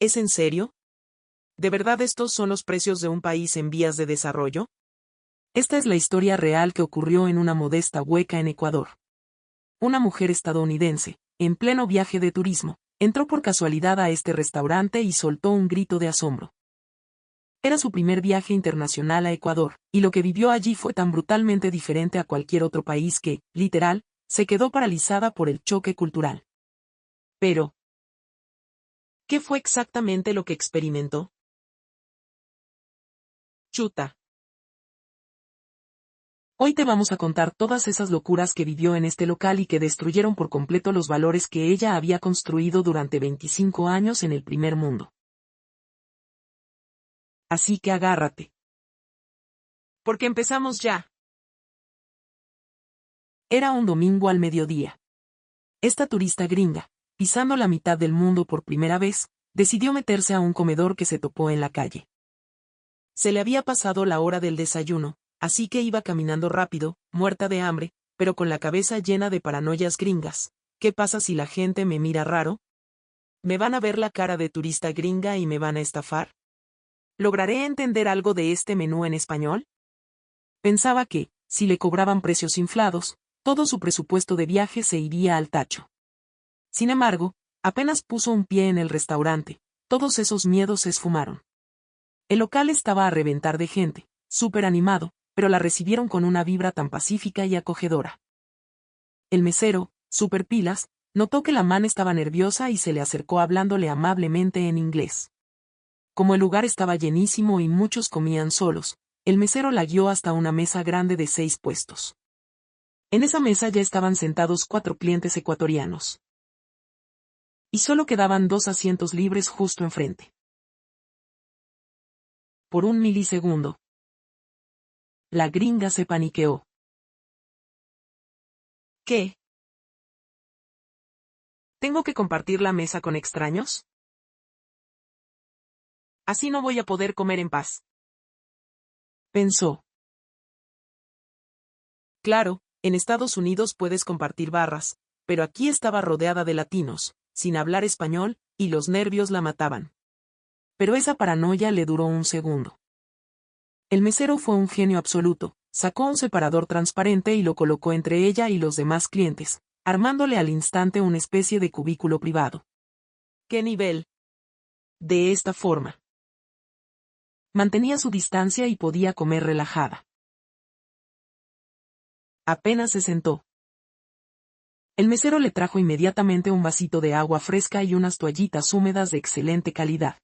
¿Es en serio? ¿De verdad estos son los precios de un país en vías de desarrollo? Esta es la historia real que ocurrió en una modesta hueca en Ecuador. Una mujer estadounidense, en pleno viaje de turismo, entró por casualidad a este restaurante y soltó un grito de asombro. Era su primer viaje internacional a Ecuador, y lo que vivió allí fue tan brutalmente diferente a cualquier otro país que, literal, se quedó paralizada por el choque cultural. Pero, ¿qué fue exactamente lo que experimentó? Chuta. Hoy te vamos a contar todas esas locuras que vivió en este local y que destruyeron por completo los valores que ella había construido durante 25 años en el primer mundo. Así que agárrate. Porque empezamos ya. Era un domingo al mediodía. Esta turista gringa, pisando la mitad del mundo por primera vez, decidió meterse a un comedor que se topó en la calle. Se le había pasado la hora del desayuno, así que iba caminando rápido, muerta de hambre, pero con la cabeza llena de paranoias gringas. ¿Qué pasa si la gente me mira raro? ¿Me van a ver la cara de turista gringa y me van a estafar? ¿Lograré entender algo de este menú en español? Pensaba que, si le cobraban precios inflados, todo su presupuesto de viaje se iría al tacho. Sin embargo, apenas puso un pie en el restaurante, todos esos miedos se esfumaron. El local estaba a reventar de gente, súper animado, pero la recibieron con una vibra tan pacífica y acogedora. El mesero, súper pilas, notó que la man estaba nerviosa y se le acercó hablándole amablemente en inglés. Como el lugar estaba llenísimo y muchos comían solos, el mesero la guió hasta una mesa grande de 6 puestos. En esa mesa ya estaban sentados 4 clientes ecuatorianos. Y solo quedaban 2 asientos libres justo enfrente. Por un milisegundo, la gringa se paniqueó. ¿Qué? ¿Tengo que compartir la mesa con extraños? Así no voy a poder comer en paz. Pensó. Claro, en Estados Unidos puedes compartir barras, pero aquí estaba rodeada de latinos, sin hablar español, y los nervios la mataban. Pero esa paranoia le duró un segundo. El mesero fue un genio absoluto, sacó un separador transparente y lo colocó entre ella y los demás clientes, armándole al instante una especie de cubículo privado. ¿Qué nivel? De esta forma, mantenía su distancia y podía comer relajada. Apenas se sentó. El mesero le trajo inmediatamente un vasito de agua fresca y unas toallitas húmedas de excelente calidad.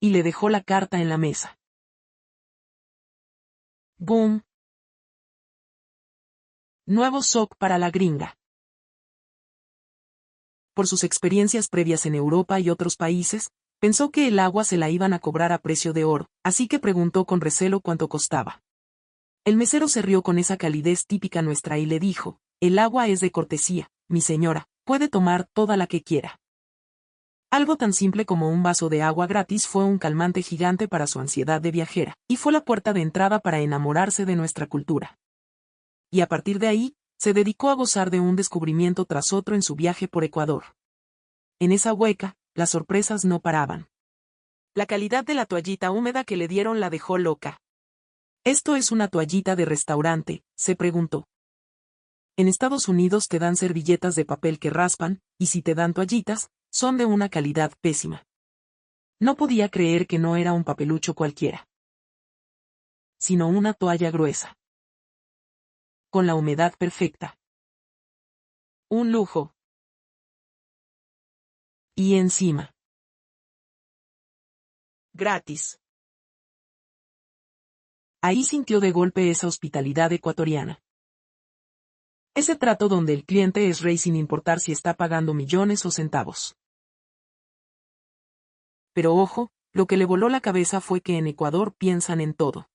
Y le dejó la carta en la mesa. ¡Boom! Nuevo SOC para la gringa. Por sus experiencias previas en Europa y otros países, pensó que el agua se la iban a cobrar a precio de oro, así que preguntó con recelo cuánto costaba. El mesero se rió con esa calidez típica nuestra y le dijo, el agua es de cortesía, mi señora, puede tomar toda la que quiera. Algo tan simple como un vaso de agua gratis fue un calmante gigante para su ansiedad de viajera, y fue la puerta de entrada para enamorarse de nuestra cultura. Y a partir de ahí, se dedicó a gozar de un descubrimiento tras otro en su viaje por Ecuador. En esa hueca, las sorpresas no paraban. La calidad de la toallita húmeda que le dieron la dejó loca. ¿Esto es una toallita de restaurante?, se preguntó. En Estados Unidos te dan servilletas de papel que raspan, y si te dan toallitas, son de una calidad pésima. No podía creer que no era un papelucho cualquiera, sino una toalla gruesa, con la humedad perfecta. Un lujo. Y encima, gratis. Ahí sintió de golpe esa hospitalidad ecuatoriana. Ese trato donde el cliente es rey sin importar si está pagando millones o centavos. Pero ojo, lo que le voló la cabeza fue que en Ecuador piensan en todo.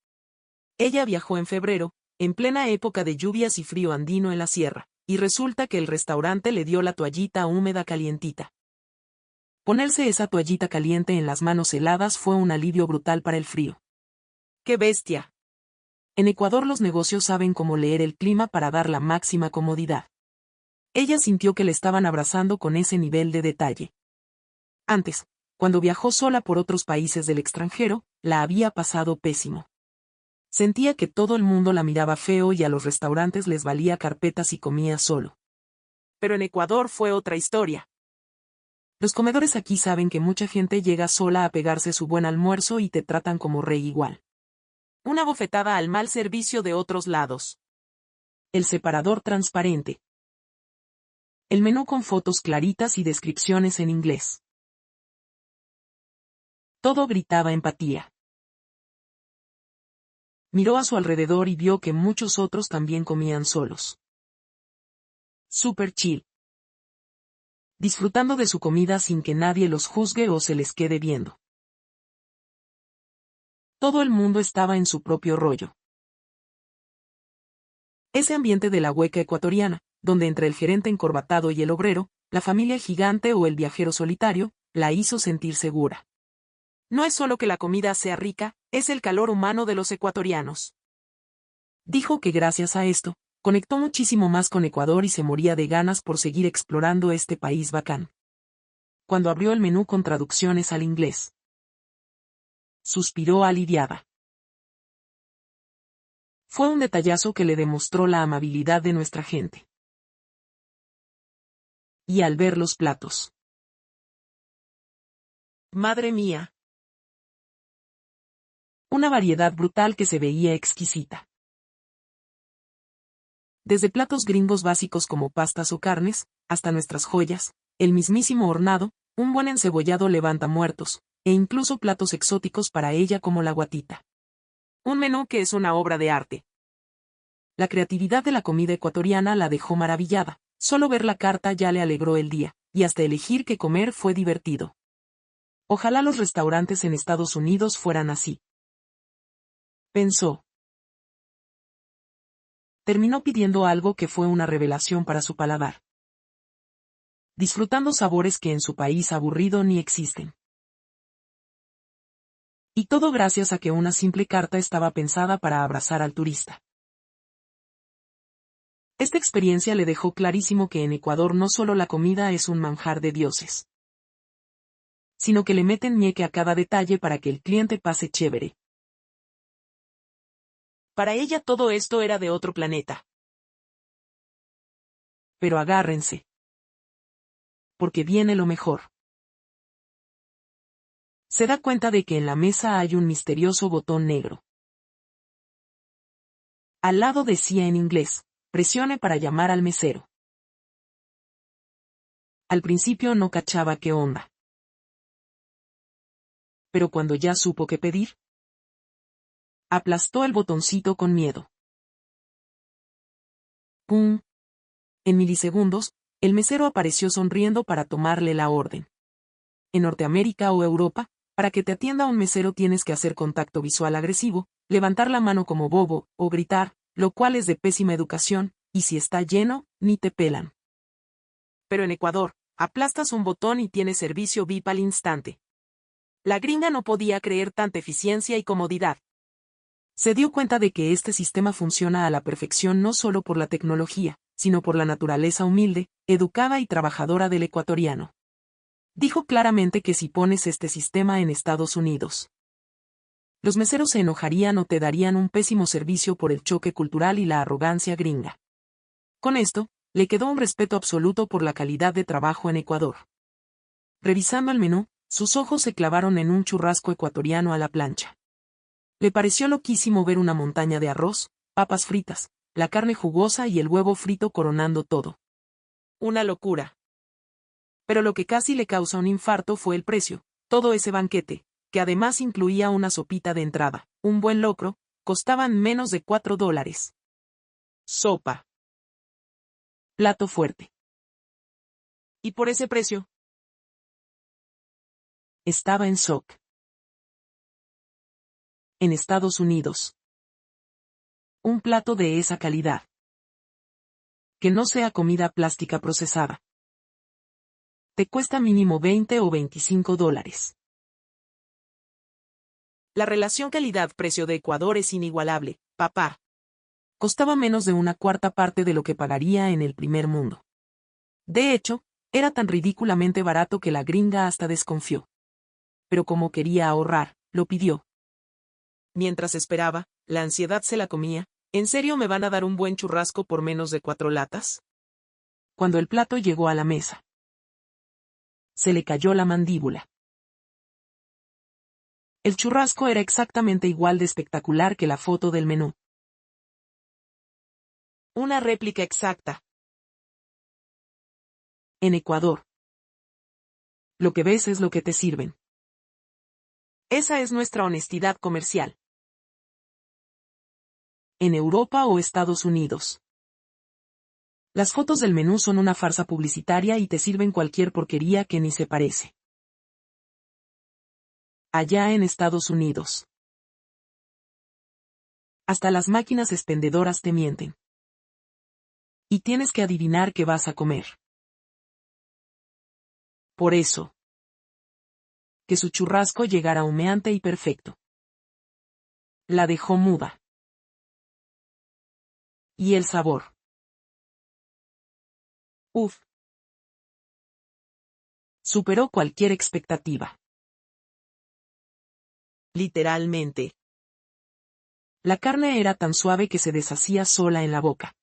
Ella viajó en febrero, en plena época de lluvias y frío andino en la sierra, y resulta que el restaurante le dio la toallita húmeda calientita. Ponerse esa toallita caliente en las manos heladas fue un alivio brutal para el frío. ¡Qué bestia! En Ecuador los negocios saben cómo leer el clima para dar la máxima comodidad. Ella sintió que le estaban abrazando con ese nivel de detalle. Antes, cuando viajó sola por otros países del extranjero, la había pasado pésimo. Sentía que todo el mundo la miraba feo y a los restaurantes les valía carpetas y comía solo. Pero en Ecuador fue otra historia. Los comedores aquí saben que mucha gente llega sola a pegarse su buen almuerzo y te tratan como rey igual. Una bofetada al mal servicio de otros lados. El separador transparente. El menú con fotos claritas y descripciones en inglés. Todo gritaba empatía. Miró a su alrededor y vio que muchos otros también comían solos. Super chill. Disfrutando de su comida sin que nadie los juzgue o se les quede viendo. Todo el mundo estaba en su propio rollo. Ese ambiente de la hueca ecuatoriana, donde entre el gerente encorbatado y el obrero, la familia gigante o el viajero solitario, la hizo sentir segura. No es solo que la comida sea rica, es el calor humano de los ecuatorianos. Dijo que gracias a esto, conectó muchísimo más con Ecuador y se moría de ganas por seguir explorando este país bacán. Cuando abrió el menú con traducciones al inglés, suspiró aliviada. Fue un detallazo que le demostró la amabilidad de nuestra gente. Y al ver los platos. Madre mía. Una variedad brutal que se veía exquisita. Desde platos gringos básicos como pastas o carnes, hasta nuestras joyas, el mismísimo hornado, un buen encebollado levanta muertos, e incluso platos exóticos para ella como la guatita. Un menú que es una obra de arte. La creatividad de la comida ecuatoriana la dejó maravillada, solo ver la carta ya le alegró el día, y hasta elegir qué comer fue divertido. Ojalá los restaurantes en Estados Unidos fueran así. Pensó. Terminó pidiendo algo que fue una revelación para su paladar. Disfrutando sabores que en su país aburrido ni existen. Y todo gracias a que una simple carta estaba pensada para abrazar al turista. Esta experiencia le dejó clarísimo que en Ecuador no solo la comida es un manjar de dioses, sino que le meten ñeque a cada detalle para que el cliente pase chévere. Para ella todo esto era de otro planeta. Pero agárrense. Porque viene lo mejor. Se da cuenta de que en la mesa hay un misterioso botón negro. Al lado decía en inglés, presione para llamar al mesero. Al principio no cachaba qué onda. Pero cuando ya supo qué pedir, aplastó el botoncito con miedo. ¡Pum! En milisegundos, el mesero apareció sonriendo para tomarle la orden. En Norteamérica o Europa, para que te atienda un mesero tienes que hacer contacto visual agresivo, levantar la mano como bobo, o gritar, lo cual es de pésima educación, y si está lleno, ni te pelan. Pero en Ecuador, aplastas un botón y tienes servicio VIP al instante. La gringa no podía creer tanta eficiencia y comodidad. Se dio cuenta de que este sistema funciona a la perfección no solo por la tecnología, sino por la naturaleza humilde, educada y trabajadora del ecuatoriano. Dijo claramente que si pones este sistema en Estados Unidos, los meseros se enojarían o te darían un pésimo servicio por el choque cultural y la arrogancia gringa. Con esto, le quedó un respeto absoluto por la calidad de trabajo en Ecuador. Revisando el menú, sus ojos se clavaron en un churrasco ecuatoriano a la plancha. Le pareció loquísimo ver una montaña de arroz, papas fritas, la carne jugosa y el huevo frito coronando todo. Una locura. Pero lo que casi le causa un infarto fue el precio. Todo ese banquete, que además incluía una sopita de entrada, un buen locro, costaban menos de $4. Sopa. Plato fuerte. ¿Y por ese precio? Estaba en shock. En Estados Unidos. Un plato de esa calidad. Que no sea comida plástica procesada. Te cuesta mínimo $20 o $25. La relación calidad-precio de Ecuador es inigualable, papá. Costaba menos de una cuarta parte de lo que pagaría en el primer mundo. De hecho, era tan ridículamente barato que la gringa hasta desconfió. pero como quería ahorrar, lo pidió. Mientras esperaba, la ansiedad se la comía. ¿En serio me van a dar un buen churrasco por menos de 4 latas? Cuando el plato llegó a la mesa, se le cayó la mandíbula. El churrasco era exactamente igual de espectacular que la foto del menú. Una réplica exacta. En Ecuador, lo que ves es lo que te sirven. Esa es nuestra honestidad comercial. En Europa o Estados Unidos, las fotos del menú son una farsa publicitaria y te sirven cualquier porquería que ni se parece. Allá en Estados Unidos, hasta las máquinas expendedoras te mienten. Y tienes que adivinar qué vas a comer. Por eso, que su churrasco llegara humeante y perfecto. La dejó muda. Y el sabor. Uf. Superó cualquier expectativa. Literalmente. La carne era tan suave que se deshacía sola en la boca.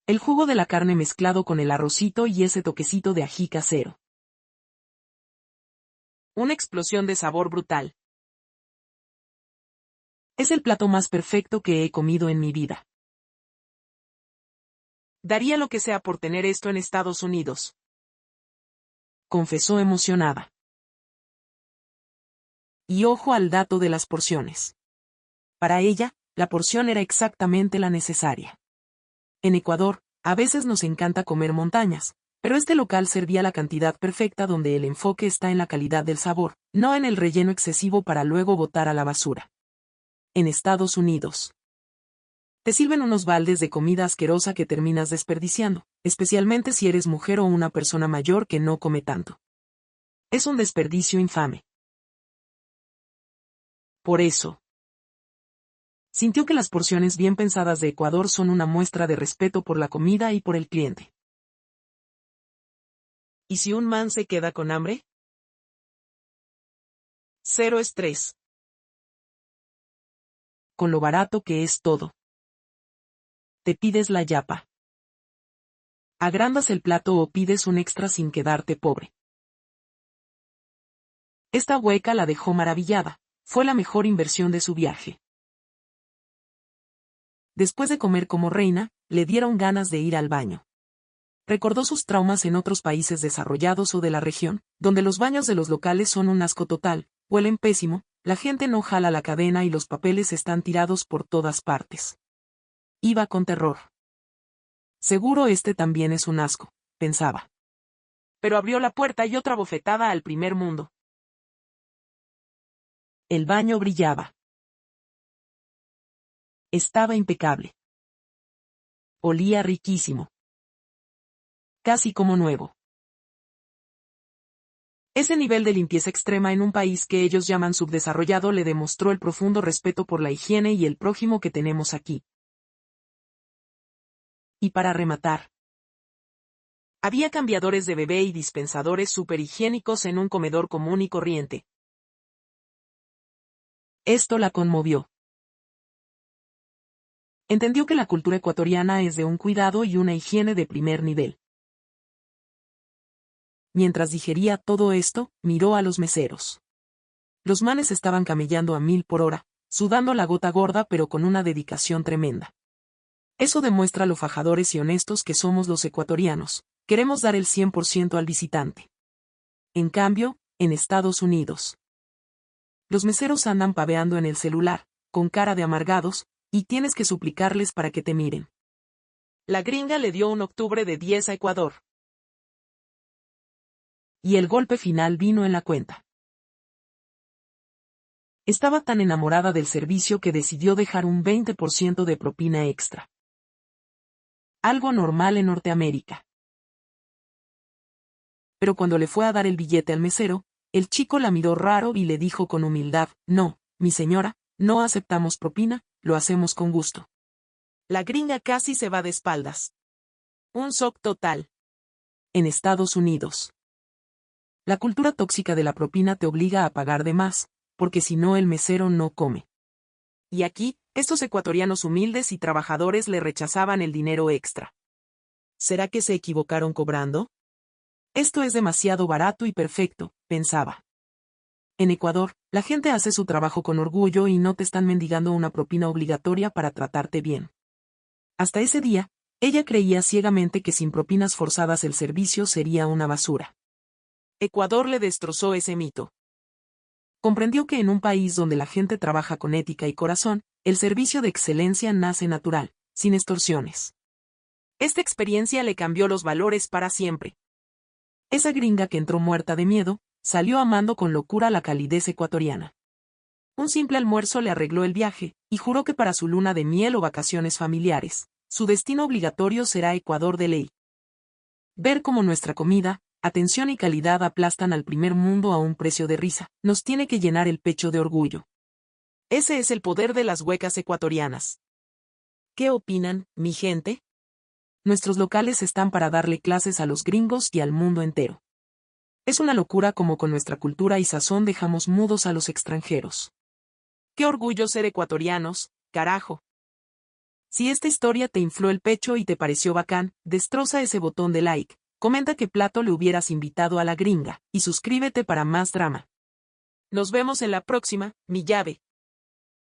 El jugo de la carne mezclado con el arrocito y ese toquecito de ají casero. Una explosión de sabor brutal. Es el plato más perfecto que he comido en mi vida. Daría lo que sea por tener esto en Estados Unidos. Confesó emocionada. Y ojo al dato de las porciones. Para ella, la porción era exactamente la necesaria. En Ecuador, a veces nos encanta comer montañas, pero este local servía la cantidad perfecta donde el enfoque está en la calidad del sabor, no en el relleno excesivo para luego botar a la basura. En Estados Unidos, te sirven unos baldes de comida asquerosa que terminas desperdiciando, especialmente si eres mujer o una persona mayor que no come tanto. Es un desperdicio infame. Por eso, sintió que las porciones bien pensadas de Ecuador son una muestra de respeto por la comida y por el cliente. ¿Y si un man se queda con hambre? Cero estrés. Con lo barato que es todo. Te pides la yapa. Agrandas el plato o pides un extra sin quedarte pobre. Esta hueca la dejó maravillada. Fue la mejor inversión de su viaje. Después de comer como reina, le dieron ganas de ir al baño. Recordó sus traumas en otros países desarrollados o de la región, donde los baños de los locales son un asco total, huelen pésimo, la gente no jala la cadena y los papeles están tirados por todas partes. Iba con terror. Seguro este también es un asco, pensaba. Pero abrió la puerta y otra bofetada al primer mundo. El baño brillaba. Estaba impecable. Olía riquísimo. Casi como nuevo. Ese nivel de limpieza extrema en un país que ellos llaman subdesarrollado le demostró el profundo respeto por la higiene y el prójimo que tenemos aquí. Y para rematar, había cambiadores de bebé y dispensadores superhigiénicos en un comedor común y corriente. Esto la conmovió. Entendió que la cultura ecuatoriana es de un cuidado y una higiene de primer nivel. Mientras digería todo esto, miró a los meseros. Los manes estaban camellando a 1000 por hora, sudando la gota gorda pero con una dedicación tremenda. Eso demuestra lo fajadores y honestos que somos los ecuatorianos, queremos dar el 100% al visitante. En cambio, en Estados Unidos, los meseros andan paveando en el celular, con cara de amargados, y tienes que suplicarles para que te miren. La gringa le dio un octubre de 10 a Ecuador. Y el golpe final vino en la cuenta. Estaba tan enamorada del servicio que decidió dejar un 20% de propina extra. Algo normal en Norteamérica. Pero cuando le fue a dar el billete al mesero, el chico la miró raro y le dijo con humildad, no, mi señora, no aceptamos propina, lo hacemos con gusto. La gringa casi se va de espaldas. Un shock total. En Estados Unidos, La cultura tóxica de la propina te obliga a pagar de más, porque si no el mesero no come. Y aquí, estos ecuatorianos humildes y trabajadores le rechazaban el dinero extra. ¿Será que se equivocaron cobrando? Esto es demasiado barato y perfecto, pensaba. En Ecuador, la gente hace su trabajo con orgullo y no te están mendigando una propina obligatoria para tratarte bien. Hasta ese día, ella creía ciegamente que sin propinas forzadas el servicio sería una basura. Ecuador le destrozó ese mito. Comprendió que en un país donde la gente trabaja con ética y corazón, el servicio de excelencia nace natural, sin extorsiones. Esta experiencia le cambió los valores para siempre. Esa gringa que entró muerta de miedo, salió amando con locura la calidez ecuatoriana. Un simple almuerzo le arregló el viaje, y juró que para su luna de miel o vacaciones familiares, su destino obligatorio será Ecuador de ley. Ver cómo nuestra comida, atención y calidad aplastan al primer mundo a un precio de risa, nos tiene que llenar el pecho de orgullo. Ese es el poder de las huecas ecuatorianas. ¿Qué opinan, mi gente? Nuestros locales están para darle clases a los gringos y al mundo entero. Es una locura como con nuestra cultura y sazón dejamos mudos a los extranjeros. ¡Qué orgullo ser ecuatorianos, carajo! Si esta historia te infló el pecho y te pareció bacán, destroza ese botón de like, comenta qué plato le hubieras invitado a la gringa, y suscríbete para más drama. Nos vemos en la próxima, mi llave.